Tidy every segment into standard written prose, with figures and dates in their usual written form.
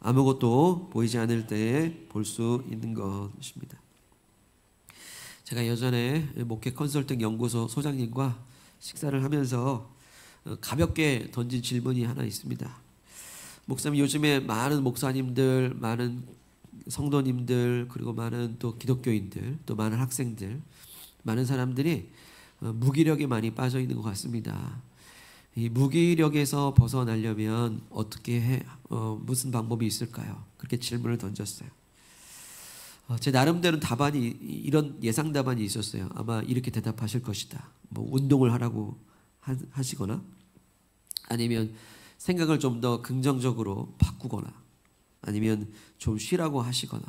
아무것도 보이지 않을 때에 볼 수 있는 것입니다. 제가 예전에 목회 컨설팅 연구소 소장님과 식사를 하면서 가볍게 던진 질문이 하나 있습니다. 목사님, 요즘에 많은 목사님들, 많은 성도님들, 그리고 많은 또 기독교인들, 또 많은 학생들, 많은 사람들이 무기력에 많이 빠져 있는 것 같습니다. 이 무기력에서 벗어나려면 어떻게 무슨 방법이 있을까요? 그렇게 질문을 던졌어요. 제 나름대로 답안이, 이런 예상 답안이 있었어요. 아마 이렇게 대답하실 것이다. 뭐 운동을 하라고 하시거나, 아니면 생각을 좀 더 긍정적으로 바꾸거나, 아니면 좀 쉬라고 하시거나,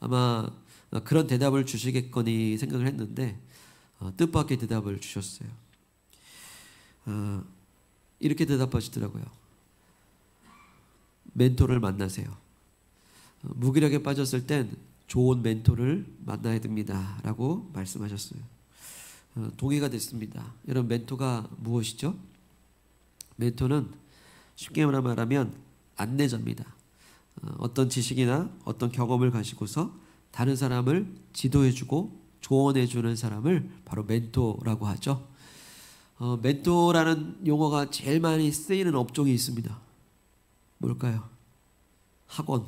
아마 그런 대답을 주시겠거니 생각을 했는데 뜻밖의 대답을 주셨어요. 이렇게 대답하시더라고요. 멘토를 만나세요. 무기력에 빠졌을 땐 좋은 멘토를 만나야 됩니다 라고 말씀하셨어요. 동의가 됐습니다. 여러분, 멘토가 무엇이죠? 멘토는 쉽게 말하면 안내자입니다. 어떤 지식이나 어떤 경험을 가지고서 다른 사람을 지도해주고 조언해주는 사람을 바로 멘토라고 하죠. 멘토라는 용어가 제일 많이 쓰이는 업종이 있습니다. 뭘까요? 학원,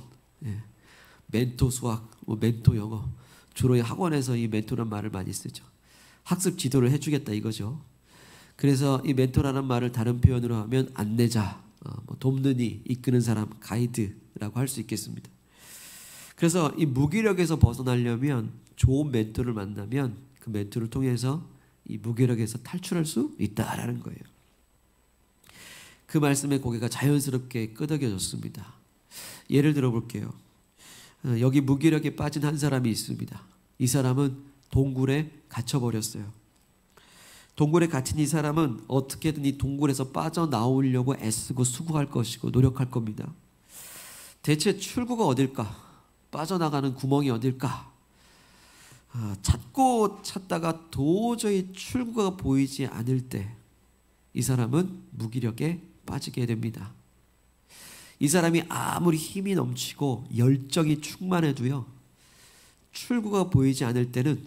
멘토 수학, 멘토 영어. 주로 학원에서 이 멘토라는 말을 많이 쓰죠. 학습 지도를 해주겠다 이거죠. 그래서 이 멘토라는 말을 다른 표현으로 하면 안내자, 돕는 이, 이끄는 사람, 가이드라고 할 수 있겠습니다. 그래서 이 무기력에서 벗어나려면 좋은 멘토를 만나면 그 멘토를 통해서 이 무기력에서 탈출할 수 있다라는 거예요. 그 말씀에 고개가 자연스럽게 끄덕여졌습니다. 예를 들어 볼게요. 여기 무기력에 빠진 한 사람이 있습니다. 이 사람은 동굴에 갇혀버렸어요. 동굴에 갇힌 이 사람은 어떻게든 이 동굴에서 빠져나오려고 애쓰고 수고할 것이고 노력할 겁니다. 대체 출구가 어딜까? 빠져나가는 구멍이 어딜까? 찾고 찾다가 도저히 출구가 보이지 않을 때 이 사람은 무기력에 빠지게 됩니다. 이 사람이 아무리 힘이 넘치고 열정이 충만해도요, 출구가 보이지 않을 때는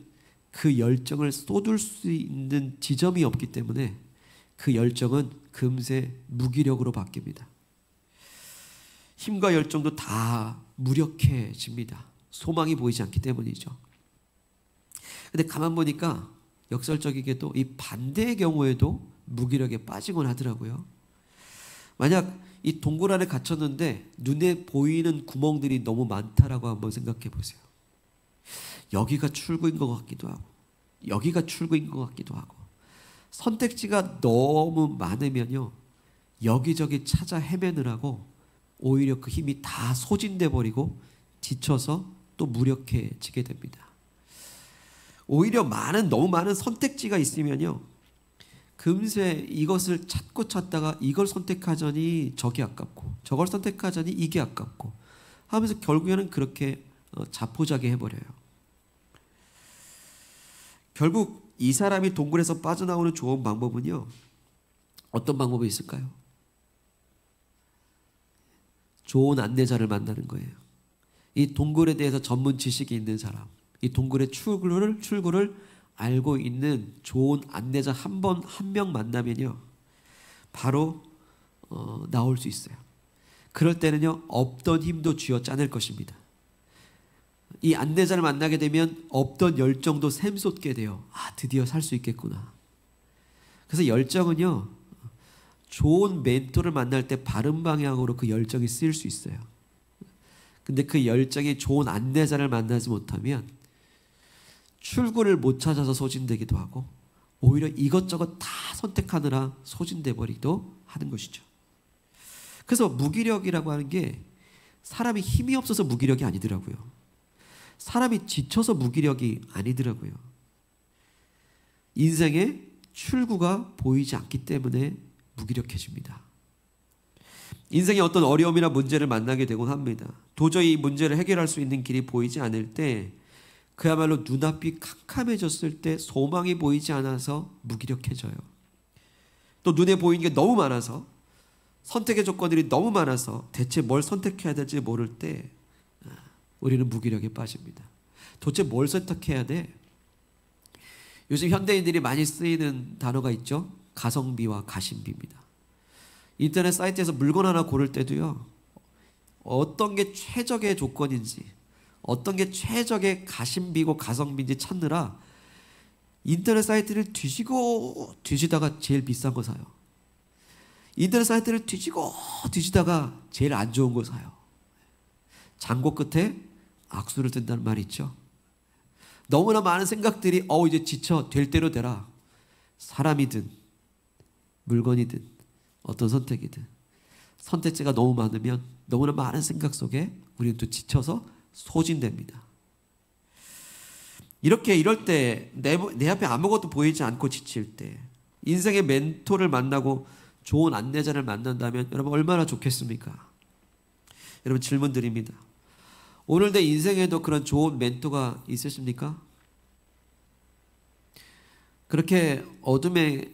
그 열정을 쏟을 수 있는 지점이 없기 때문에 그 열정은 금세 무기력으로 바뀝니다. 힘과 열정도 다 무력해집니다. 소망이 보이지 않기 때문이죠. 근데 가만 보니까 역설적이게도 이 반대의 경우에도 무기력에 빠지곤 하더라고요. 만약 이 동굴 안에 갇혔는데 눈에 보이는 구멍들이 너무 많다라고 한번 생각해 보세요. 여기가 출구인 것 같기도 하고 여기가 출구인 것 같기도 하고, 선택지가 너무 많으면요, 여기저기 찾아 헤매느라고 오히려 그 힘이 다 소진돼 버리고 지쳐서 또 무력해지게 됩니다. 오히려 너무 많은 선택지가 있으면요, 금세 이것을 찾고 찾다가 이걸 선택하자니 저기 아깝고 저걸 선택하자니 이게 아깝고 하면서 결국에는 그렇게 자포자기 해버려요. 결국 이 사람이 동굴에서 빠져나오는 좋은 방법은요, 어떤 방법이 있을까요? 좋은 안내자를 만나는 거예요. 이 동굴에 대해서 전문 지식이 있는 사람, 이 동굴의 출구를 알고 있는 좋은 안내자 한 명 만나면요, 바로 나올 수 있어요. 그럴 때는요, 없던 힘도 쥐어짜낼 것입니다. 이 안내자를 만나게 되면 없던 열정도 샘솟게 돼요. 드디어 살 수 있겠구나. 그래서 열정은요, 좋은 멘토를 만날 때 바른 방향으로 그 열정이 쓰일 수 있어요. 근데 그 열정이 좋은 안내자를 만나지 못하면 출구를 못 찾아서 소진되기도 하고, 오히려 이것저것 다 선택하느라 소진돼 버리기도 하는 것이죠. 그래서 무기력이라고 하는 게 사람이 힘이 없어서 무기력이 아니더라고요. 사람이 지쳐서 무기력이 아니더라고요. 인생에 출구가 보이지 않기 때문에 무기력해집니다. 인생에 어떤 어려움이나 문제를 만나게 되곤 합니다. 도저히 이 문제를 해결할 수 있는 길이 보이지 않을 때, 그야말로 눈앞이 캄캄해졌을 때 소망이 보이지 않아서 무기력해져요. 또 눈에 보이는 게 너무 많아서 선택의 조건들이 너무 많아서 대체 뭘 선택해야 될지 모를 때 우리는 무기력에 빠집니다. 도대체 뭘 선택해야 돼? 요즘 현대인들이 많이 쓰이는 단어가 있죠. 가성비와 가심비입니다. 인터넷 사이트에서 물건 하나 고를 때도요, 어떤 게 최적의 조건인지, 어떤 게 최적의 가심비고 가성비인지 찾느라 인터넷 사이트를 뒤지고 뒤지다가 제일 비싼 거 사요. 인터넷 사이트를 뒤지고 뒤지다가 제일 안 좋은 거 사요. 장고 끝에 악수를 뜬다는 말이 있죠. 너무나 많은 생각들이 이제 지쳐, 될 대로 되라. 사람이든 물건이든 어떤 선택이든 선택지가 너무 많으면 너무나 많은 생각 속에 우리는 또 지쳐서 소진됩니다. 이럴 때 내 앞에 아무것도 보이지 않고 지칠 때 인생의 멘토를 만나고 좋은 안내자를 만난다면 여러분 얼마나 좋겠습니까? 여러분 질문 드립니다. 오늘 내 인생에도 그런 좋은 멘토가 있으십니까? 그렇게 어둠에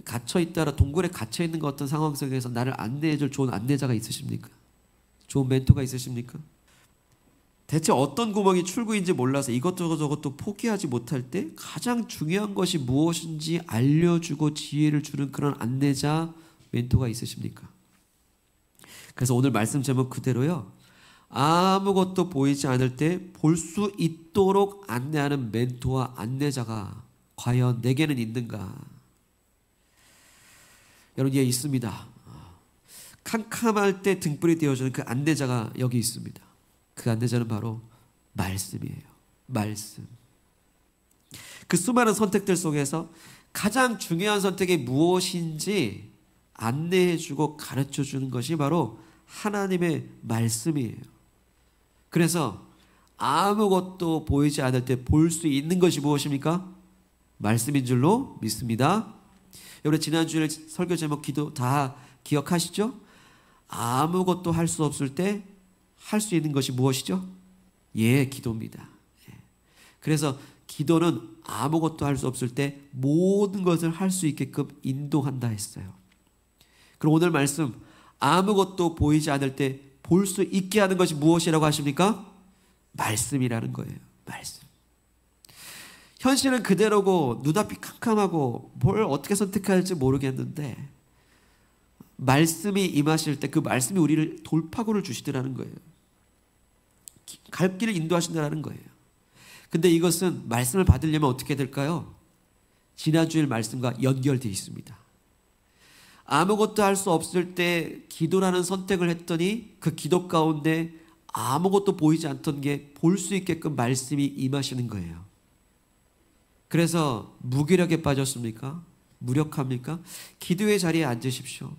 갇혀있다라 동굴에 갇혀있는 것 같은 상황 속에서 나를 안내해줄 좋은 안내자가 있으십니까? 좋은 멘토가 있으십니까? 대체 어떤 구멍이 출구인지 몰라서 이것저것 포기하지 못할 때 가장 중요한 것이 무엇인지 알려주고 지혜를 주는 그런 안내자, 멘토가 있으십니까? 그래서 오늘 말씀 제목 그대로요, 아무것도 보이지 않을 때 볼 수 있도록 안내하는 멘토와 안내자가 과연 내게는 있는가? 여러분, 예, 있습니다. 캄캄할 때 등불이 되어주는 그 안내자가 여기 있습니다. 그 안내자는 바로 말씀이에요. 말씀. 그 수많은 선택들 속에서 가장 중요한 선택이 무엇인지 안내해주고 가르쳐주는 것이 바로 하나님의 말씀이에요. 그래서 아무것도 보이지 않을 때 볼 수 있는 것이 무엇입니까? 말씀인 줄로 믿습니다. 여러분, 지난주에 설교 제목 기도 다 기억하시죠? 아무것도 할 수 없을 때 할 수 있는 것이 무엇이죠? 예, 기도입니다. 그래서 기도는 아무것도 할 수 없을 때 모든 것을 할 수 있게끔 인도한다 했어요. 그럼 오늘 말씀, 아무것도 보이지 않을 때 볼 수 있게 하는 것이 무엇이라고 하십니까? 말씀이라는 거예요. 말씀. 현실은 그대로고 눈앞이 캄캄하고 뭘 어떻게 선택해야 할지 모르겠는데 말씀이 임하실 때 그 말씀이 우리를 돌파구를 주시더라는 거예요. 갈 길을 인도하신다는 거예요. 근데 이것은 말씀을 받으려면 어떻게 될까요? 지난주일 말씀과 연결되어 있습니다. 아무것도 할 수 없을 때 기도라는 선택을 했더니 그 기도 가운데 아무것도 보이지 않던 게 볼 수 있게끔 말씀이 임하시는 거예요. 그래서 무기력에 빠졌습니까? 무력합니까? 기도의 자리에 앉으십시오.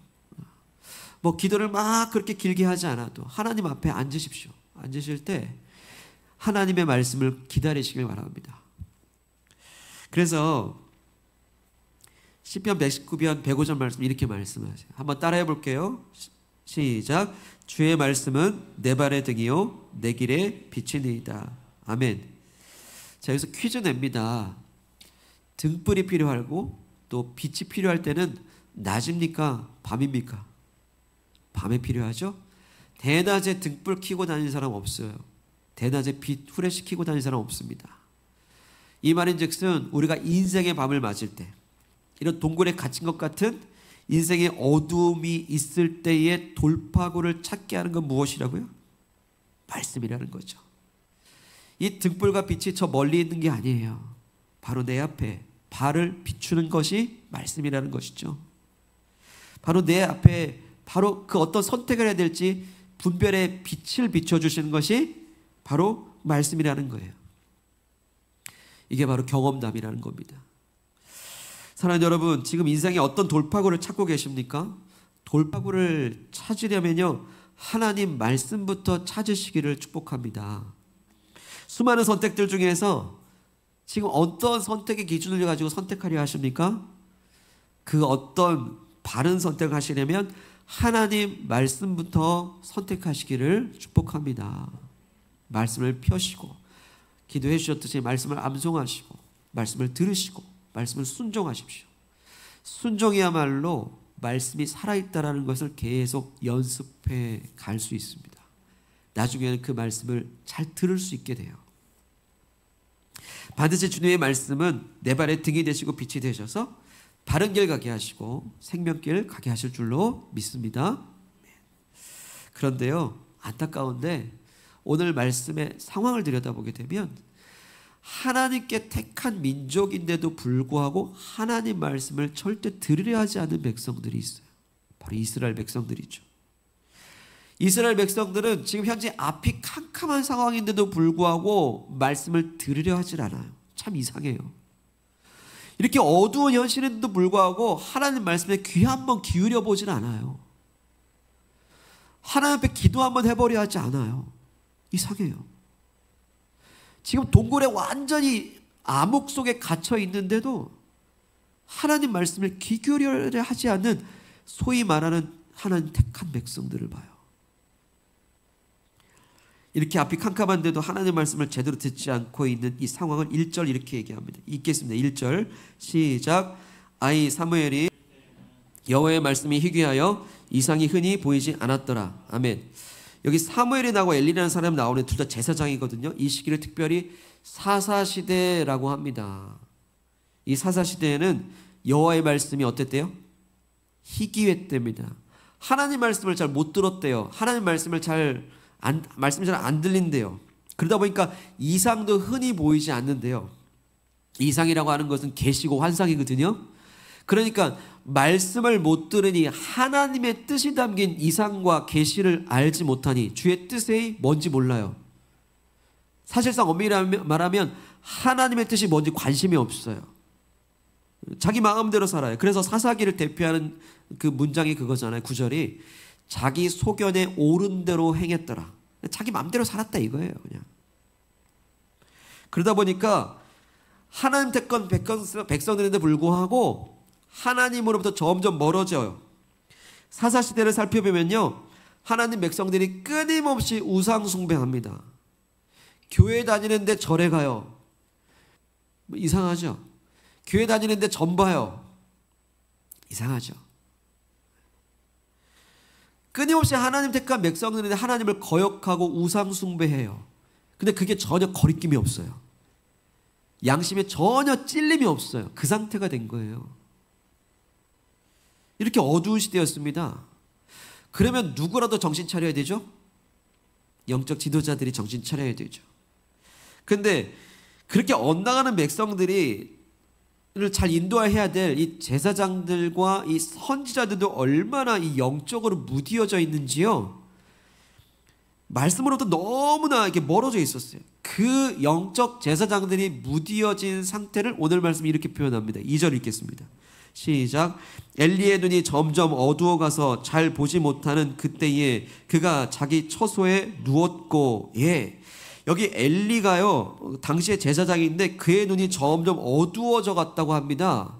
기도를 막 그렇게 길게 하지 않아도 하나님 앞에 앉으십시오. 앉으실 때 하나님의 말씀을 기다리시길 바랍니다. 그래서 시편 119편 105절 말씀 이렇게 말씀하세요. 한번 따라해 볼게요. 시작. 주의 말씀은 내 발의 등이요 내 길의 빛이니이다. 아멘. 자, 여기서 퀴즈 냅니다. 등불이 필요하고 또 빛이 필요할 때는 낮입니까? 밤입니까? 밤에 필요하죠? 대낮에 등불 켜고 다니는 사람 없어요. 대낮에 빛 후레쉬 켜고 다니는 사람 없습니다. 이 말인즉슨 우리가 인생의 밤을 맞을 때 이런 동굴에 갇힌 것 같은 인생의 어두움이 있을 때의 돌파구를 찾게 하는 건 무엇이라고요? 말씀이라는 거죠. 이 등불과 빛이 저 멀리 있는 게 아니에요. 바로 내 앞에 발을 비추는 것이 말씀이라는 것이죠. 바로 내 앞에 바로 그 어떤 선택을 해야 될지 분별의 빛을 비춰주시는 것이 바로 말씀이라는 거예요. 이게 바로 경험담이라는 겁니다. 사랑하는 여러분, 지금 인생에 어떤 돌파구를 찾고 계십니까? 돌파구를 찾으려면요, 하나님 말씀부터 찾으시기를 축복합니다. 수많은 선택들 중에서 지금 어떤 선택의 기준을 가지고 선택하려 하십니까? 그 어떤 바른 선택을 하시려면 하나님 말씀부터 선택하시기를 축복합니다. 말씀을 펴시고 기도해 주셨듯이 말씀을 암송하시고 말씀을 들으시고 말씀을 순종하십시오. 순종이야말로 말씀이 살아있다라는 것을 계속 연습해 갈 수 있습니다. 나중에는 그 말씀을 잘 들을 수 있게 돼요. 반드시 주님의 말씀은 내 발의 등이 되시고 빛이 되셔서 바른 길 가게 하시고 생명길 가게 하실 줄로 믿습니다. 그런데요, 안타까운데 오늘 말씀의 상황을 들여다보게 되면 하나님께 택한 민족인데도 불구하고 하나님 말씀을 절대 들으려 하지 않는 백성들이 있어요. 바로 이스라엘 백성들이죠. 이스라엘 백성들은 지금 현재 앞이 캄캄한 상황인데도 불구하고 말씀을 들으려 하질 않아요. 참 이상해요. 이렇게 어두운 현실인데도 불구하고 하나님 말씀에 귀 한번 기울여 보질 않아요. 하나님 앞에 기도 한번 해보려 하지 않아요. 이상해요. 지금 동굴에 완전히 암흑 속에 갇혀 있는데도 하나님 말씀을 귀 기울여 하지 않는 소위 말하는 하나님 택한 백성들을 봐요. 이렇게 앞이 캄캄한데도 하나님 말씀을 제대로 듣지 않고 있는 이 상황을 1절 이렇게 얘기합니다. 읽겠습니다. 1절 시작. 아이 사무엘이 여호와의 말씀이 희귀하여 이상이 흔히 보이지 않았더라. 아멘. 여기 사무엘이 나오고 엘리라는 사람이 나오는 둘 다 제사장이거든요. 이 시기를 특별히 사사시대라고 합니다. 이 사사시대에는 여호와의 말씀이 어땠대요? 희귀했답니다. 하나님 말씀을 잘 못 들었대요. 하나님 말씀을 말씀이 잘 안 들린대요. 그러다 보니까 이상도 흔히 보이지 않는데요. 이상이라고 하는 것은 계시고 환상이거든요. 그러니까 말씀을 못 들으니 하나님의 뜻이 담긴 이상과 계시를 알지 못하니 주의 뜻이 뭔지 몰라요. 사실상 엄밀히 말하면 하나님의 뜻이 뭔지 관심이 없어요. 자기 마음대로 살아요. 그래서 사사기를 대표하는 그 문장이 그거잖아요. 구절이 자기 소견에 옳은 대로 행했더라. 자기 마음대로 살았다 이거예요. 그냥. 그러다 보니까 하나님 택한 백성들인데 불구하고 하나님으로부터 점점 멀어져요. 사사시대를 살펴보면요, 하나님 백성들이 끊임없이 우상 숭배합니다. 교회 다니는데 절에 가요. 이상하죠? 교회 다니는데 점 봐요. 이상하죠? 끊임없이 하나님 택한 백성들인데 하나님을 거역하고 우상 숭배해요. 근데 그게 전혀 거리낌이 없어요. 양심에 전혀 찔림이 없어요. 그 상태가 된 거예요. 이렇게 어두운 시대였습니다. 그러면 누구라도 정신 차려야 되죠? 영적 지도자들이 정신 차려야 되죠. 근데 그렇게 엇나가는 백성들이 잘 인도해야 될 이 제사장들과 이 선지자들도 얼마나 이 영적으로 무디어져 있는지요. 말씀으로부터 너무나 이렇게 멀어져 있었어요. 그 영적 제사장들이 무디어진 상태를 오늘 말씀이 이렇게 표현합니다. 2절 읽겠습니다. 시작. 엘리의 눈이 점점 어두워가서 잘 보지 못하는 그때에 그가 자기 처소에 누웠고, 예, 여기 엘리가요 당시의 제사장인데 그의 눈이 점점 어두워져 갔다고 합니다.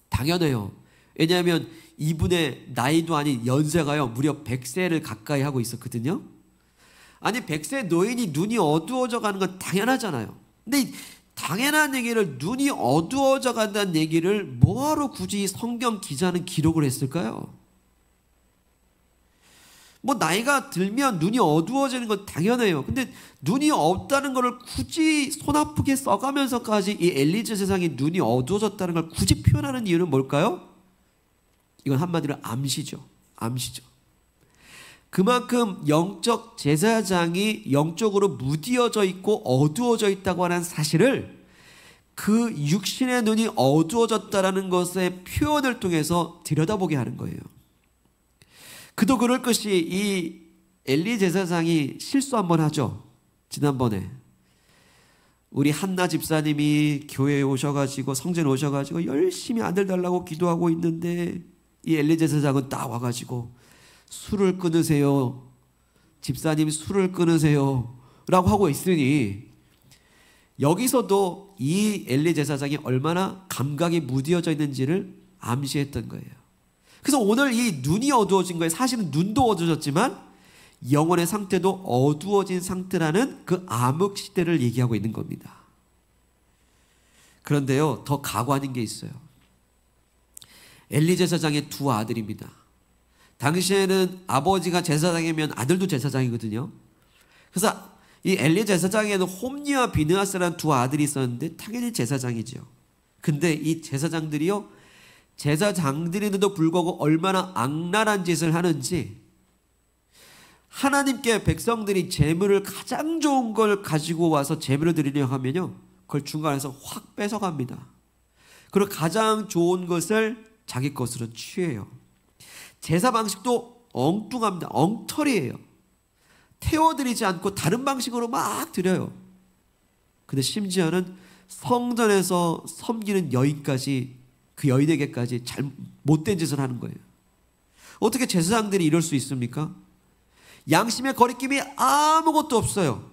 당연해요. 왜냐하면 이분의 나이도 아닌 연세가요 무려 100세를 가까이 하고 있었거든요. 아니 100세 노인이 눈이 어두워져 가는 건 당연하잖아요. 근데 당연한 얘기를, 눈이 어두워져 간다는 얘기를 뭐하러 굳이 성경 기자는 기록을 했을까요? 뭐 나이가 들면 눈이 어두워지는 건 당연해요. 근데 눈이 없다는 것을 굳이 손 아프게 써가면서까지 이 엘리제 세상이 눈이 어두워졌다는 걸 굳이 표현하는 이유는 뭘까요? 이건 한마디로 암시죠. 암시죠. 그만큼 영적 제사장이 영적으로 무디어져 있고 어두워져 있다고 하는 사실을 그 육신의 눈이 어두워졌다라는 것의 표현을 통해서 들여다보게 하는 거예요. 그도 그럴 것이 이 엘리 제사장이 실수 한번 하죠. 지난번에 우리 한나 집사님이 교회에 오셔가지고 성전에 오셔가지고 열심히 아들 달라고 기도하고 있는데 이 엘리 제사장은 딱 와가지고 술을 끊으세요. 집사님 술을 끊으세요. 라고 하고 있으니 여기서도 이 엘리 제사장이 얼마나 감각이 무디어져 있는지를 암시했던 거예요. 그래서 오늘 이 눈이 어두워진 거예요. 사실은 눈도 어두워졌지만 영혼의 상태도 어두워진 상태라는 그 암흑 시대를 얘기하고 있는 겁니다. 그런데요, 더 가관인 게 있어요. 엘리 제사장의 두 아들입니다. 당시에는 아버지가 제사장이면 아들도 제사장이거든요. 그래서 이 엘리 제사장에는 홈니와 비느하스라는 두 아들이 있었는데 당연히 제사장이죠. 근데 이 제사장들이요, 제사장들인데도 불구하고 얼마나 악랄한 짓을 하는지, 하나님께 백성들이 제물을 가장 좋은 걸 가지고 와서 제물을 드리려 하면요, 그걸 중간에서 확 뺏어갑니다. 그리고 가장 좋은 것을 자기 것으로 취해요. 제사 방식도 엉뚱합니다. 엉터리예요. 태워드리지 않고 다른 방식으로 막 드려요. 근데 심지어는 성전에서 섬기는 여인까지, 그 여인에게까지 못된 짓을 하는 거예요. 어떻게 제사장들이 이럴 수 있습니까? 양심의 거리낌이 아무것도 없어요.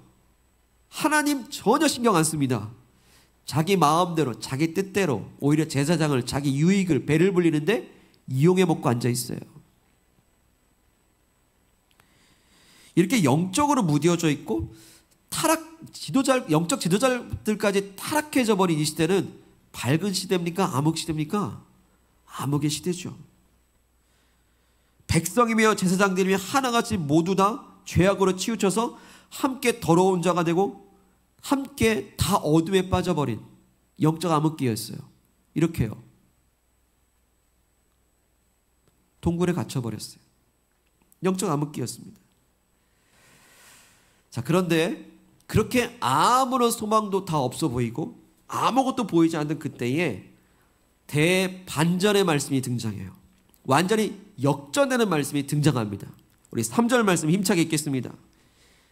하나님 전혀 신경 안 씁니다. 자기 마음대로, 자기 뜻대로 오히려 제사장을, 자기 유익을, 배를 불리는데 이용해 먹고 앉아 있어요. 이렇게 영적으로 무뎌져 있고 영적 지도자들까지 타락해져 버린 이 시대는 밝은 시대입니까? 암흑 시대입니까? 암흑의 시대죠. 백성이며 제사장들이며 하나같이 모두 다 죄악으로 치우쳐서 함께 더러운 자가 되고 함께 다 어둠에 빠져버린 영적 암흑기였어요. 이렇게요. 동굴에 갇혀버렸어요. 영적 암흑기였습니다. 자, 그런데 그렇게 아무런 소망도 다 없어 보이고 아무것도 보이지 않는 그때에 대반전의 말씀이 등장해요. 완전히 역전되는 말씀이 등장합니다. 우리 3절 말씀 힘차게 읽겠습니다.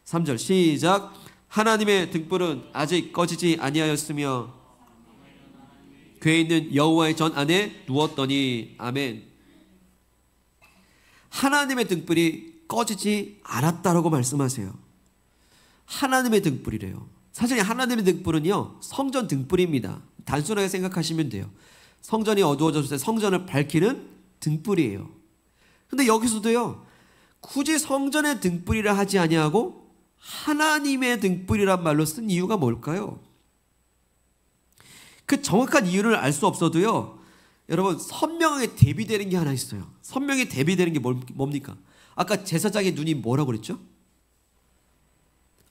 3절 시작. 하나님의 등불은 아직 꺼지지 아니하였으며 궤에 있는 여호와의 전 안에 누웠더니. 아멘. 하나님의 등불이 꺼지지 않았다라고 말씀하세요. 하나님의 등불이래요. 사실 하나님의 등불은요, 성전 등불입니다. 단순하게 생각하시면 돼요. 성전이 어두워졌을 때 성전을 밝히는 등불이에요. 근데 여기서도요, 굳이 성전의 등불이라 하지 아니하고 하나님의 등불이란 말로 쓴 이유가 뭘까요? 그 정확한 이유를 알 수 없어도요, 여러분 선명하게 대비되는 게 하나 있어요. 선명하게 대비되는 게 뭡니까? 아까 제사장의 눈이 뭐라고 그랬죠?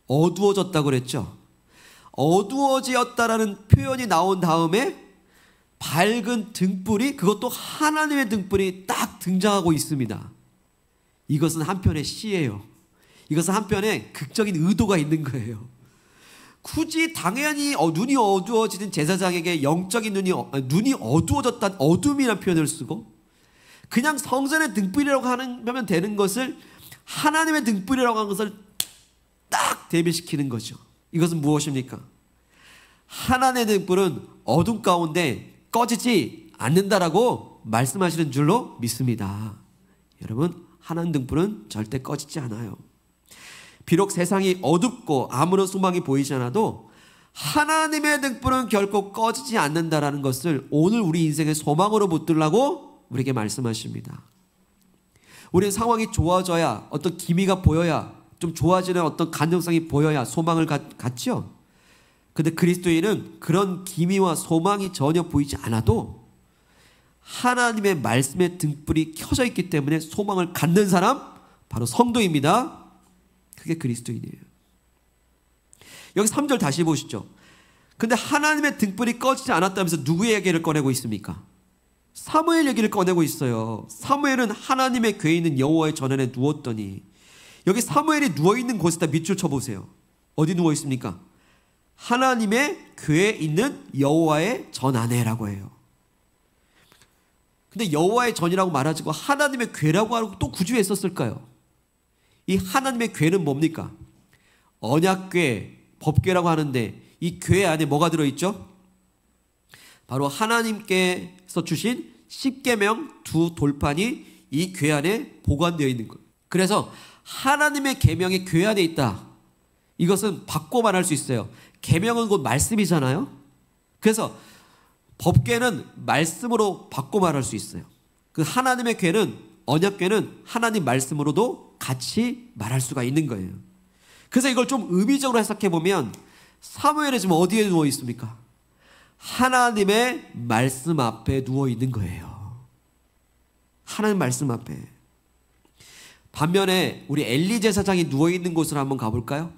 어두워졌다고 그랬죠. 어두워지었다라는 표현이 나온 다음에 밝은 등불이, 그것도 하나님의 등불이 딱 등장하고 있습니다. 이것은 한편의 시예요. 이것은 한편의 극적인 의도가 있는 거예요. 굳이 당연히 눈이 어두워지는 제사장에게 영적인 눈이 어두워졌다, 어둠이라는 표현을 쓰고 그냥 성전의 등불이라고 하면 되는 것을 하나님의 등불이라고 하는 것을 딱 대비시키는 거죠. 이것은 무엇입니까? 하나님의 등불은 어둠 가운데 꺼지지 않는다라고 말씀하시는 줄로 믿습니다. 여러분, 하나님 등불은 절대 꺼지지 않아요. 비록 세상이 어둡고 아무런 소망이 보이지 않아도 하나님의 등불은 결코 꺼지지 않는다라는 것을 오늘 우리 인생의 소망으로 붙들라고 우리에게 말씀하십니다. 우리는 상황이 좋아져야, 어떤 기미가 보여야, 좀 좋아지는 어떤 가능성이 보여야 소망을 갖죠. 근데 그리스도인은 그런 기미와 소망이 전혀 보이지 않아도 하나님의 말씀의 등불이 켜져 있기 때문에 소망을 갖는 사람, 바로 성도입니다. 그게 그리스도인이에요. 여기 3절 다시 보시죠. 근데 하나님의 등불이 꺼지지 않았다면서 누구의 얘기를 꺼내고 있습니까? 사무엘 얘기를 꺼내고 있어요. 사무엘은 하나님의 궤에 있는 여호와의 전안에 누웠더니. 여기 사무엘이 누워있는 곳에다 밑줄 쳐보세요. 어디 누워있습니까? 하나님의 궤에 있는 여호와의 전안에라고 해요. 근데 여호와의 전이라고 말하지고 하나님의 궤라고 하고 또 굳이 왜 썼을까요? 이 하나님의 궤는 뭡니까? 언약궤, 법궤라고 하는데 이 궤 안에 뭐가 들어있죠? 바로 하나님께서 주신 십계명 두 돌판이 이 궤 안에 보관되어 있는 거예요. 그래서 하나님의 계명이 궤 안에 있다. 이것은 바꿔 말할 수 있어요. 계명은 곧 말씀이잖아요. 그래서 법궤는 말씀으로 바꿔 말할 수 있어요. 그 하나님의 궤는, 언약궤는 하나님 말씀으로도 같이 말할 수가 있는 거예요. 그래서 이걸 좀 의미적으로 해석해 보면 사무엘이 지금 어디에 누워 있습니까? 하나님의 말씀 앞에 누워 있는 거예요. 하나님 말씀 앞에. 반면에 우리 엘리 제사장이 누워있는 곳으로 한번 가볼까요?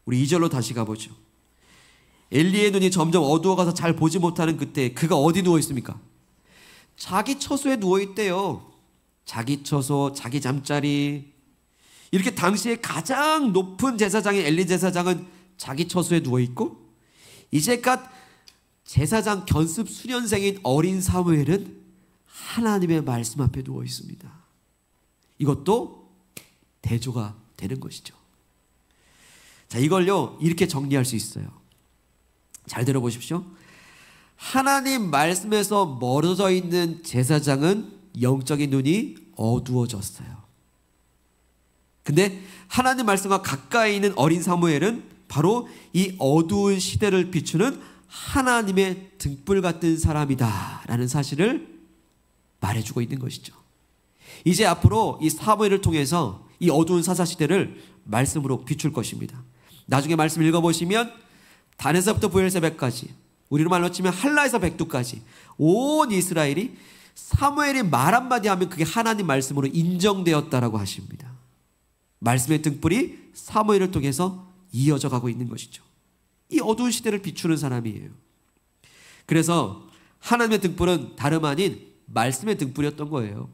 우리 2절로 다시 가보죠. 엘리의 눈이 점점 어두워가서 잘 보지 못하는 그때 그가 어디 누워있습니까? 자기 처소에 누워있대요. 자기 처소, 자기 잠자리. 이렇게 당시에 가장 높은 제사장인 엘리 제사장은 자기 처소에 누워있고, 이제껏 제사장 견습 수년생인 어린 사무엘은 하나님의 말씀 앞에 누워있습니다. 이것도 대조가 되는 것이죠. 자, 이걸요 이렇게 정리할 수 있어요. 잘 들어보십시오. 하나님 말씀에서 멀어져 있는 제사장은 영적인 눈이 어두워졌어요. 근데 하나님 말씀과 가까이 있는 어린 사무엘은 바로 이 어두운 시대를 비추는 하나님의 등불 같은 사람이다 라는 사실을 말해주고 있는 것이죠. 이제 앞으로 이 사무엘을 통해서 이 어두운 사사시대를 말씀으로 비출 것입니다. 나중에 말씀 읽어보시면 단에서부터 브엘세바까지, 우리로 말로 치면 할라에서 백두까지 온 이스라엘이 사무엘이 말 한마디 하면 그게 하나님 말씀으로 인정되었다라고 하십니다. 말씀의 등불이 사무엘을 통해서 이어져 가고 있는 것이죠. 이 어두운 시대를 비추는 사람이에요. 그래서 하나님의 등불은 다름 아닌 말씀의 등불이었던 거예요.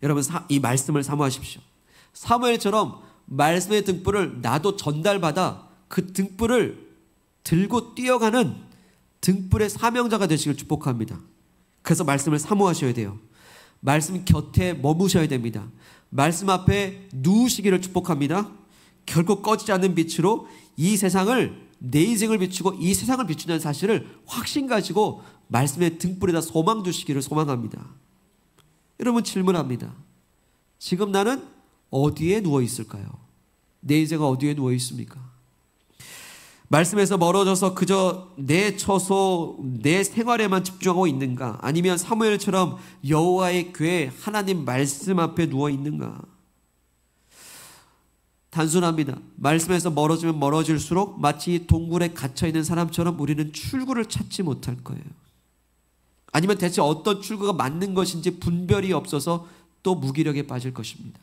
여러분, 이 말씀을 사모하십시오. 사무엘처럼 말씀의 등불을 나도 전달받아 그 등불을 들고 뛰어가는 등불의 사명자가 되시길 축복합니다. 그래서 말씀을 사모하셔야 돼요. 말씀 곁에 머무셔야 됩니다. 말씀 앞에 누우시기를 축복합니다. 결코 꺼지지 않는 빛으로 이 세상을, 내 인생을 비추고 이 세상을 비추는 사실을 확신 가지고 말씀의 등불에다 소망 두시기를 소망합니다. 여러분, 질문합니다. 지금 나는 어디에 누워 있을까요? 내 인생은 어디에 누워 있습니까? 말씀에서 멀어져서 그저 내 처소, 내 생활에만 집중하고 있는가? 아니면 사무엘처럼 여호와의 궤, 하나님 말씀 앞에 누워 있는가? 단순합니다. 말씀에서 멀어지면 멀어질수록 마치 동굴에 갇혀있는 사람처럼 우리는 출구를 찾지 못할 거예요. 아니면 대체 어떤 출구가 맞는 것인지 분별이 없어서 또 무기력에 빠질 것입니다.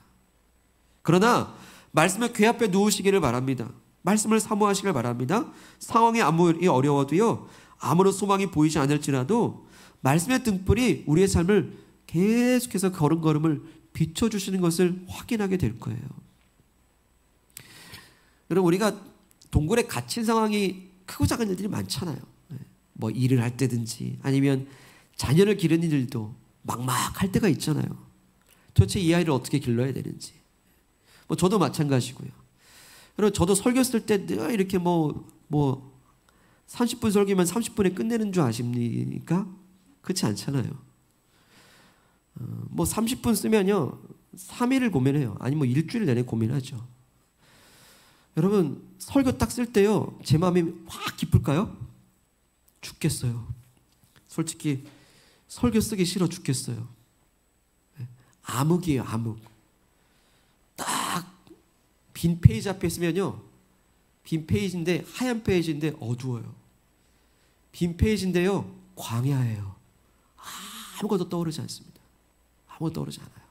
그러나 말씀의 궤 앞에 누우시기를 바랍니다. 말씀을 사모하시길 바랍니다. 상황이 아무리 어려워도요, 아무런 소망이 보이지 않을지라도 말씀의 등불이 우리의 삶을 계속해서 걸음걸음을 비춰주시는 것을 확인하게 될 거예요. 여러분, 우리가 동굴에 갇힌 상황이 크고 작은 일들이 많잖아요. 뭐 일을 할 때든지 아니면 자녀를 기르는 일도 막막할 때가 있잖아요. 도대체 이 아이를 어떻게 길러야 되는지. 뭐 저도 마찬가지고요. 여러분, 저도 설교 쓸 때 늘 이렇게 뭐 30분 설교면 30분에 끝내는 줄 아십니까? 그렇지 않잖아요. 뭐 30분 쓰면요 3일을 고민해요. 아니 뭐 일주일 내내 고민하죠. 여러분, 설교 딱 쓸 때요 제 마음이 확 기쁠까요? 죽겠어요. 솔직히 설교 쓰기 싫어 죽겠어요. 암흑이에요, 암흑. 딱 빈 페이지 앞에 있으면요, 빈 페이지인데, 하얀 페이지인데 어두워요. 빈 페이지인데요 광야예요. 아무것도 떠오르지 않습니다. 아무것도 떠오르지 않아요.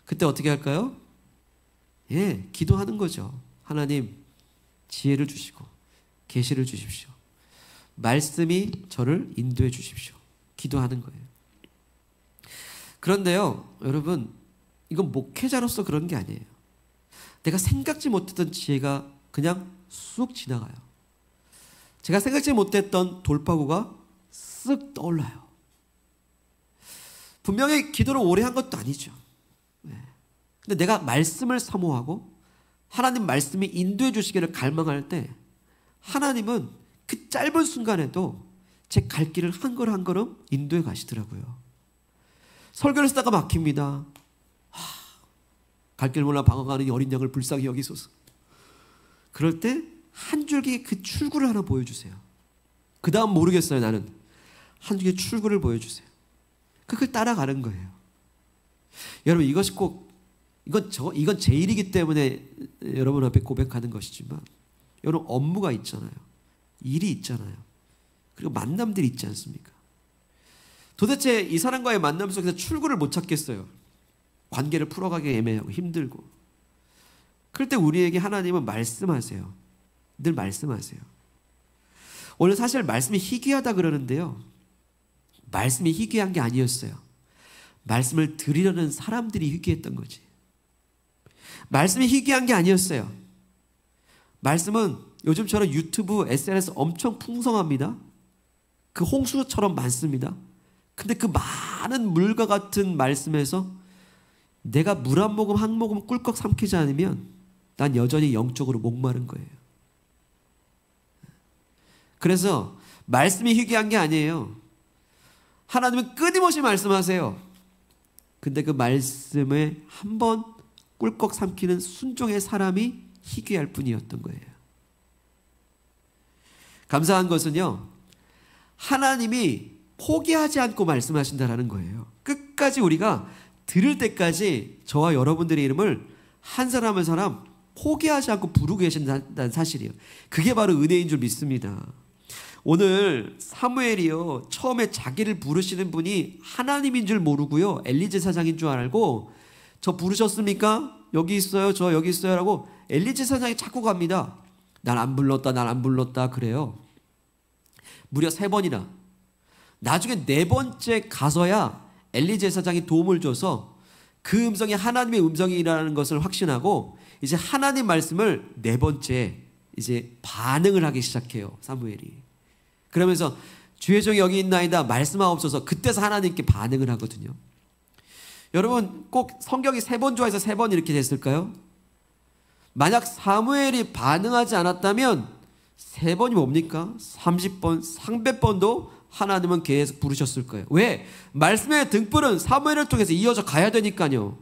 그때 어떻게 할까요? 기도하는 거죠. 하나님, 지혜를 주시고 계시를 주십시오. 말씀이 저를 인도해 주십시오. 기도하는 거예요. 그런데요, 여러분, 이건 목회자로서 그런 게 아니에요. 내가 생각지 못했던 지혜가 그냥 쑥 지나가요. 제가 생각지 못했던 돌파구가 쓱 떠올라요. 분명히 기도를 오래 한 것도 아니죠. 근데 내가 말씀을 사모하고 하나님 말씀이 인도해 주시기를 갈망할 때 하나님은 그 짧은 순간에도 제 갈 길을 한 걸음 한 걸음 인도해 가시더라고요. 설교를 쓰다가 막힙니다. 갈 길 몰라 방황하는 이 어린 양을 불쌍히 여기소서. 그럴 때 한 줄기 그 출구를 하나 보여주세요. 그 다음 모르겠어요. 나는 한 줄기 출구를 보여주세요. 그걸 따라가는 거예요. 여러분, 이것이 꼭 이건 제 일이기 때문에 여러분 앞에 고백하는 것이지만, 여러분 업무가 있잖아요. 일이 있잖아요. 그리고 만남들이 있지 않습니까? 도대체 이 사람과의 만남 속에서 출구를 못 찾겠어요. 관계를 풀어가기 애매하고 힘들고. 그럴 때 우리에게 하나님은 말씀하세요. 늘 말씀하세요. 오늘 사실 말씀이 희귀하다 그러는데요. 말씀이 희귀한 게 아니었어요. 말씀을 들으려는 사람들이 희귀했던 거지. 말씀이 희귀한 게 아니었어요. 말씀은 요즘처럼 유튜브, SNS 엄청 풍성합니다. 그 홍수처럼 많습니다. 근데 그 많은 물과 같은 말씀에서 내가 물 한 모금 한 모금 꿀꺽 삼키지 않으면 난 여전히 영적으로 목마른 거예요. 그래서 말씀이 희귀한 게 아니에요. 하나님은 끊임없이 말씀하세요. 근데 그 말씀에 한번 꿀꺽 삼키는 순종의 사람이 희귀할 뿐이었던 거예요. 감사한 것은요, 하나님이 포기하지 않고 말씀하신다라는 거예요. 끝까지 우리가 들을 때까지 저와 여러분들의 이름을 한 사람 한 사람 포기하지 않고 부르고 계신다는 사실이에요. 그게 바로 은혜인 줄 믿습니다. 오늘 사무엘이요, 처음에 자기를 부르시는 분이 하나님인 줄 모르고요, 엘리제 사장인 줄 알고, 저 부르셨습니까? 여기 있어요, 저 여기 있어요 라고 엘리제 사장이 자꾸 갑니다. 날 안 불렀다, 날 안 불렀다 그래요. 무려 3번이나. 나중에 4번째 가서야 엘리제 사장이 도움을 줘서 그 음성이 하나님의 음성이라는 것을 확신하고 이제 하나님 말씀을 4번째 이제 반응을 하기 시작해요, 사무엘이. 그러면서 주의 종이 여기 있나이다 말씀하옵소서. 그때서 하나님께 반응을 하거든요. 여러분 꼭 성경이 3번 좋아해서 3번 이렇게 됐을까요? 만약 사무엘이 반응하지 않았다면 3번이 뭡니까? 30번, 300번도 하나님은 계속 부르셨을 거예요. 왜? 말씀의 등불은 사무엘을 통해서 이어져 가야 되니까요.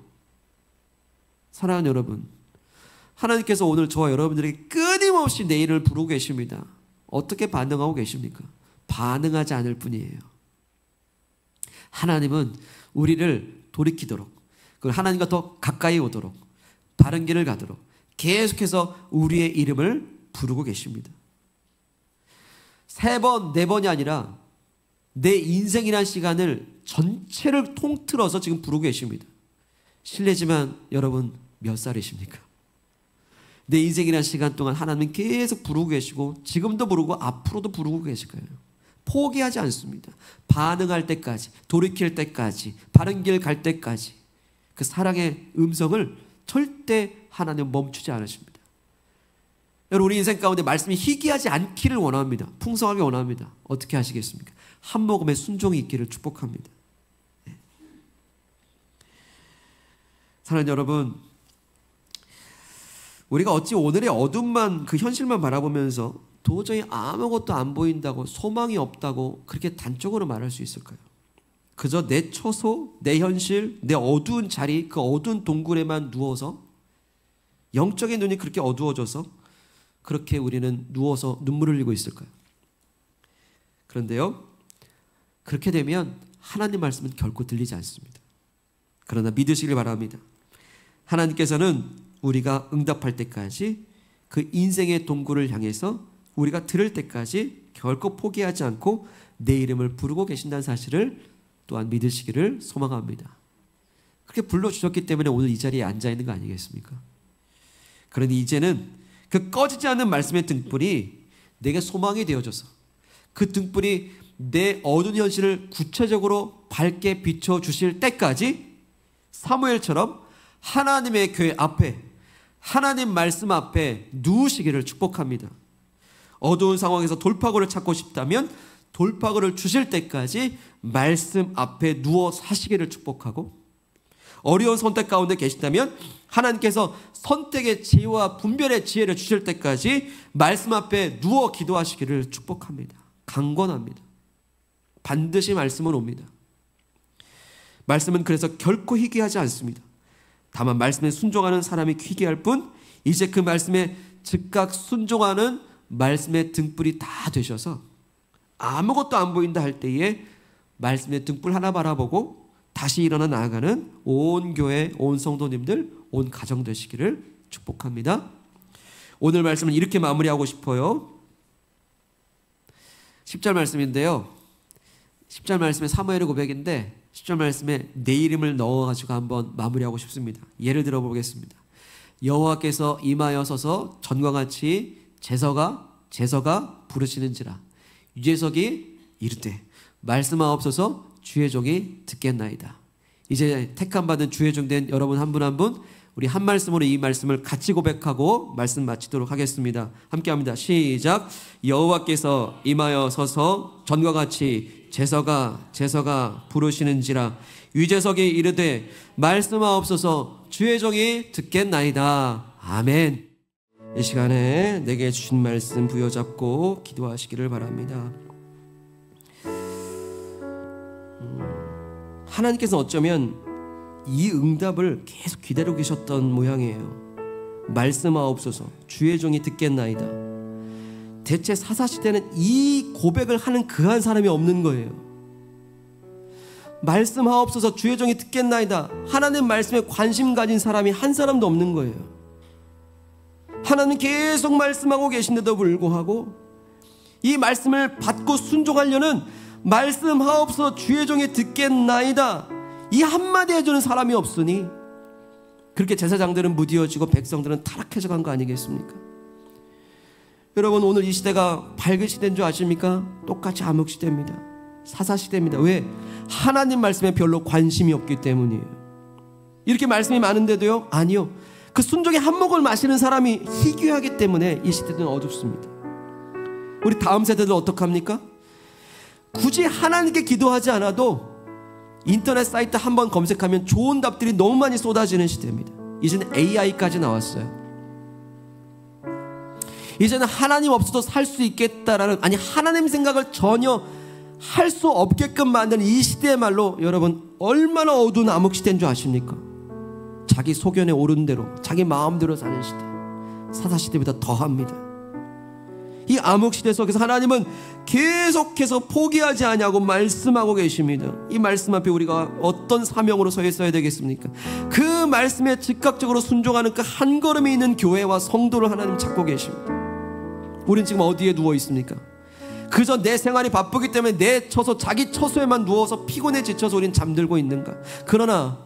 사랑하는 여러분, 하나님께서 오늘 저와 여러분들에게 끊임없이 내 이름을 부르고 계십니다. 어떻게 반응하고 계십니까? 반응하지 않을 뿐이에요. 하나님은 우리를 돌이키도록, 그리고 하나님과 더 가까이 오도록, 바른 길을 가도록 계속해서 우리의 이름을 부르고 계십니다. 3번, 4번이 아니라 내 인생이란 시간을 전체를 통틀어서 지금 부르고 계십니다. 실례지만 여러분 몇 살이십니까? 내 인생이란 시간 동안 하나님은 계속 부르고 계시고 지금도 부르고 앞으로도 부르고 계실 거예요. 포기하지 않습니다. 반응할 때까지, 돌이킬 때까지, 바른 길 갈 때까지 그 사랑의 음성을 절대 하나님은 멈추지 않으십니다. 여러분 우리 인생 가운데 말씀이 희귀하지 않기를 원합니다. 풍성하게 원합니다. 어떻게 하시겠습니까? 한 모금의 순종이 있기를 축복합니다. 네. 사랑하는 여러분, 우리가 어찌 오늘의 어둠만, 그 현실만 바라보면서 도저히 아무것도 안 보인다고, 소망이 없다고 그렇게 단적으로 말할 수 있을까요? 그저 내 처소, 내 현실, 내 어두운 자리, 그 어두운 동굴에만 누워서 영적인 눈이 그렇게 어두워져서 그렇게 우리는 누워서 눈물을 흘리고 있을까요? 그런데요, 그렇게 되면 하나님 말씀은 결코 들리지 않습니다. 그러나 믿으시길 바랍니다. 하나님께서는 우리가 응답할 때까지 그 인생의 동굴을 향해서 우리가 들을 때까지 결코 포기하지 않고 내 이름을 부르고 계신다는 사실을 또한 믿으시기를 소망합니다. 그렇게 불러주셨기 때문에 오늘 이 자리에 앉아있는 거 아니겠습니까? 그러니 이제는 그 꺼지지 않는 말씀의 등불이 내게 소망이 되어져서 그 등불이 내 어두운 현실을 구체적으로 밝게 비춰주실 때까지 사무엘처럼 하나님의 교회 앞에, 하나님 말씀 앞에 누우시기를 축복합니다. 어두운 상황에서 돌파구를 찾고 싶다면 돌파구를 주실 때까지 말씀 앞에 누워 사시기를 축복하고, 어려운 선택 가운데 계시다면 하나님께서 선택의 지혜와 분별의 지혜를 주실 때까지 말씀 앞에 누워 기도하시기를 축복합니다. 강권합니다. 반드시 말씀은 옵니다. 말씀은 그래서 결코 희귀하지 않습니다. 다만 말씀에 순종하는 사람이 희귀할 뿐, 이제 그 말씀에 즉각 순종하는 말씀의 등불이 다 되셔서 아무것도 안 보인다 할 때에 말씀의 등불 하나 바라보고 다시 일어나 나아가는 온 교회, 온 성도님들, 온 가정 되시기를 축복합니다. 오늘 말씀은 이렇게 마무리하고 싶어요. 10절 말씀인데요. 10절 말씀에 사무엘의 고백인데 10절 말씀에 내 이름을 넣어가지고 한번 마무리하고 싶습니다. 예를 들어 보겠습니다. 여호와께서 임하여 서서 전과 같이 제서가 부르시는지라. 유재석이 이르되 말씀하옵소서 주의 종이 듣겠나이다. 이제 택함 받은 주의 종 된 여러분 한 분 한 분 우리 한 말씀으로 이 말씀을 같이 고백하고 말씀 마치도록 하겠습니다. 함께 합니다. 시작. 여호와께서 임하여 서서 전과 같이 제서가 부르시는지라. 유재석이 이르되 말씀하옵소서 주의 종이 듣겠나이다. 아멘. 이 시간에 내게 주신 말씀 부여잡고 기도하시기를 바랍니다. 하나님께서 어쩌면 이 응답을 계속 기다리고 계셨던 모양이에요. 말씀하옵소서 주의 종이 듣겠나이다. 대체 사사시대는 이 고백을 하는 그 한 사람이 없는 거예요. 말씀하옵소서 주의 종이 듣겠나이다. 하나님 말씀에 관심 가진 사람이 한 사람도 없는 거예요. 하나님 계속 말씀하고 계신데도 불구하고 이 말씀을 받고 순종하려는 말씀하옵소서 주의 종이 듣겠나이다 이 한마디 해주는 사람이 없으니 그렇게 제사장들은 무디어지고 백성들은 타락해져 간 거 아니겠습니까? 여러분, 오늘 이 시대가 밝은 시대인 줄 아십니까? 똑같이 암흑시대입니다. 사사시대입니다. 왜? 하나님 말씀에 별로 관심이 없기 때문이에요. 이렇게 말씀이 많은데도요? 아니요. 그 순종의 한 모금을 마시는 사람이 희귀하기 때문에 이 시대는 어둡습니다. 우리 다음 세대들 어떡합니까? 굳이 하나님께 기도하지 않아도 인터넷 사이트 한번 검색하면 좋은 답들이 너무 많이 쏟아지는 시대입니다. 이제는 AI까지 나왔어요. 이제는 하나님 없어도 살 수 있겠다라는, 아니 하나님 생각을 전혀 할 수 없게끔 만드는 이 시대의 말로 여러분 얼마나 어두운 암흑시대인 줄 아십니까? 자기 소견에 오른 대로 자기 마음대로 사는 시대, 사사시대보다 더합니다. 이 암흑시대 속에서 하나님은 계속해서 포기하지 않냐고 말씀하고 계십니다. 이 말씀 앞에 우리가 어떤 사명으로 서 있어야 되겠습니까? 그 말씀에 즉각적으로 순종하는 그 한 걸음이 있는 교회와 성도를 하나님 찾고 계십니다. 우린 지금 어디에 누워 있습니까? 그저 내 생활이 바쁘기 때문에 내 처소, 자기 처소에만 누워서 피곤해 지쳐서 우린 잠들고 있는가? 그러나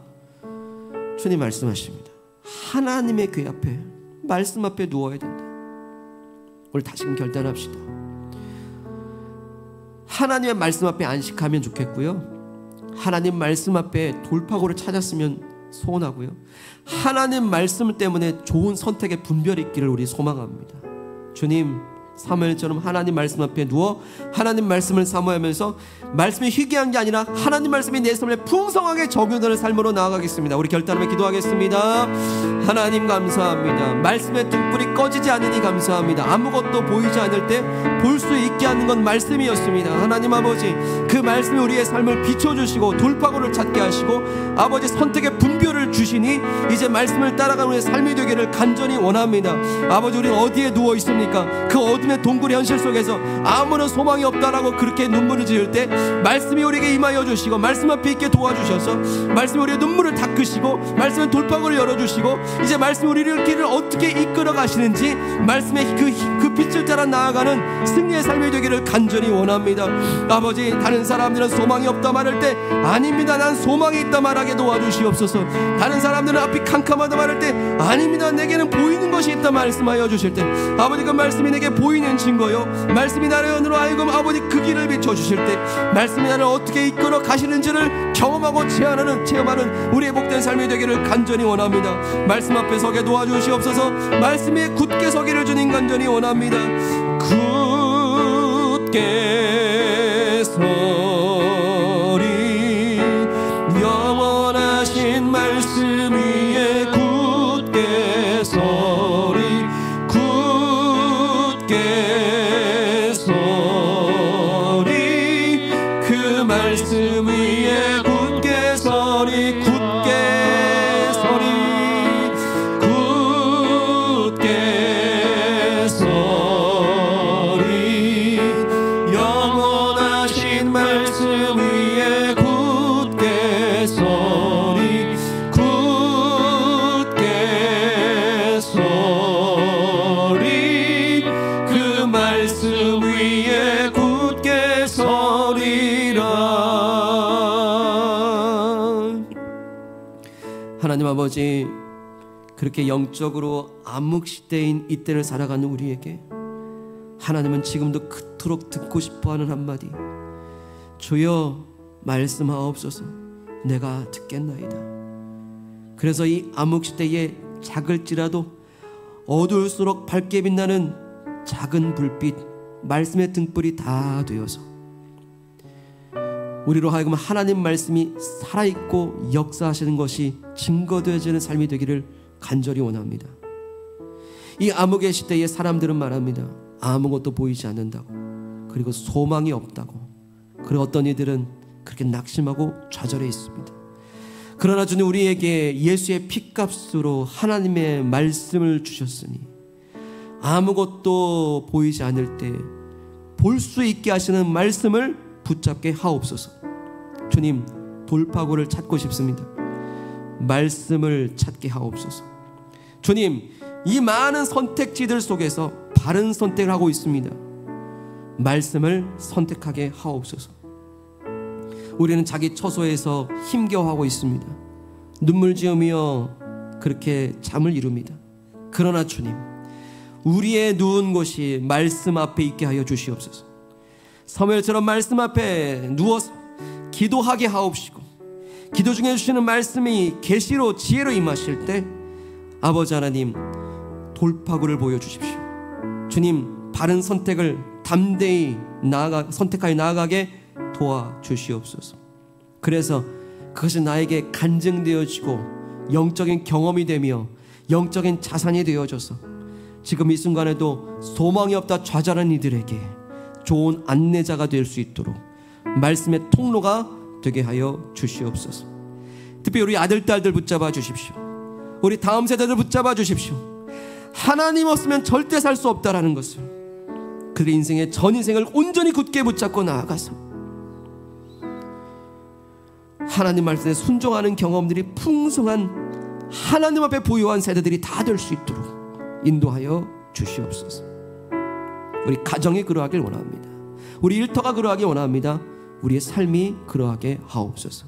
주님 말씀하십니다. 하나님의 궤 앞에, 말씀 앞에 누워야 된다. 오늘 다시금 결단합시다. 하나님의 말씀 앞에 안식하면 좋겠고요, 하나님 말씀 앞에 돌파구를 찾았으면 소원하고요, 하나님 말씀 때문에 좋은 선택의 분별이 있기를 우리 소망합니다. 주님, 사무엘처럼 하나님 말씀 앞에 누워 하나님 말씀을 사모하면서 말씀이 희귀한 게 아니라 하나님 말씀이 내 삶에 풍성하게 적용되는 삶으로 나아가겠습니다. 우리 결단하며 기도하겠습니다. 하나님 감사합니다. 말씀의 등불이 꺼지지 않으니 감사합니다. 아무것도 보이지 않을 때 볼 수 있게 하는 건 말씀이었습니다. 하나님 아버지, 그 말씀이 우리의 삶을 비춰주시고 돌파구를 찾게 하시고 아버지 선택의 분별을 주시니 이제 말씀을 따라가는 우리의 삶이 되기를 간절히 원합니다. 아버지, 우리는 어디에 누워 있습니까? 그 어둠의 동굴의 현실 속에서 아무런 소망이 없다라고 그렇게 눈물을 지을 때 말씀이 우리에게 임하여 주시고 말씀 앞에 있게 도와주셔서 말씀이 우리의 눈물을 닦으시고 말씀의 돌파구를 열어주시고 이제 말씀이 우리를 길을 어떻게 이끌어 가시는지 말씀의 그 빛을 따라 나아가는 승리의 삶이 되기를 간절히 원합니다. 아버지, 다른 사람들은 소망이 없다 말할 때 아닙니다, 난 소망이 있다 말하게 도와주시옵소서. 다른 사람들은 앞이 캄캄하다 말할 때 아닙니다, 내게는 보이는 것이 있다 말씀하여 주실 때 아버지, 그 말씀이 내게 보이는 증거요, 말씀이 나를 은으로 하여금 아버지 그 길을 비춰주실 때 말씀이 나를 어떻게 이끌어 가시는지를 경험하고 체험하는 우리의 복된 삶이 되기를 간절히 원합니다. 말씀 앞에 서게 도와주시옵소서. 말씀에 굳게 서기를 주님 간절히 원합니다. 굳게 서리 영원하신 말씀 위에 굳게 서리 굳게 서리 그 말씀 위에 굳게 서리 굳게 서리 굳게 서리 영원하신 하나님 아버지, 그렇게 영적으로 암흑시대인 이때를 살아가는 우리에게 하나님은 지금도 그토록 듣고 싶어하는 한마디, 주여 말씀하옵소서, 내가 듣겠나이다. 그래서 이 암흑시대에 작을지라도 어두울수록 밝게 빛나는 작은 불빛, 말씀의 등불이 다 되어서 우리로 하여금 하나님 말씀이 살아있고 역사하시는 것이 증거되어지는 삶이 되기를 간절히 원합니다. 이 암흑의 시대에 사람들은 말합니다. 아무것도 보이지 않는다고, 그리고 소망이 없다고. 그리고 어떤 이들은 그렇게 낙심하고 좌절해 있습니다. 그러나 주님, 우리에게 예수의 피값으로 하나님의 말씀을 주셨으니 아무것도 보이지 않을 때 볼 수 있게 하시는 말씀을 붙잡게 하옵소서. 주님, 돌파구를 찾고 싶습니다. 말씀을 찾게 하옵소서. 주님, 이 많은 선택지들 속에서 바른 선택을 하고 있습니다. 말씀을 선택하게 하옵소서. 우리는 자기 처소에서 힘겨워하고 있습니다. 눈물 지으며 그렇게 잠을 이룹니다. 그러나 주님, 우리의 누운 곳이 말씀 앞에 있게 하여 주시옵소서. 사무엘처럼 말씀 앞에 누워서 기도하게 하옵시고, 기도 중에 주시는 말씀이 계시로 지혜로 임하실 때 아버지 하나님, 돌파구를 보여주십시오. 주님, 바른 선택을 담대히 선택하여 나아가게 도와주시옵소서. 그래서 그것이 나에게 간증되어지고 영적인 경험이 되며 영적인 자산이 되어져서 지금 이 순간에도 소망이 없다 좌절한 이들에게 좋은 안내자가 될 수 있도록 말씀의 통로가 되게 하여 주시옵소서. 특히 우리 아들, 딸들 붙잡아 주십시오. 우리 다음 세대들 붙잡아 주십시오. 하나님 없으면 절대 살 수 없다라는 것을, 그들의 인생의 전 인생을 온전히 굳게 붙잡고 나아가서 하나님 말씀에 순종하는 경험들이 풍성한 하나님 앞에 부유한 세대들이 다 될 수 있도록 인도하여 주시옵소서. 우리 가정이 그러하길 원합니다. 우리 일터가 그러하길 원합니다. 우리의 삶이 그러하게 하옵소서.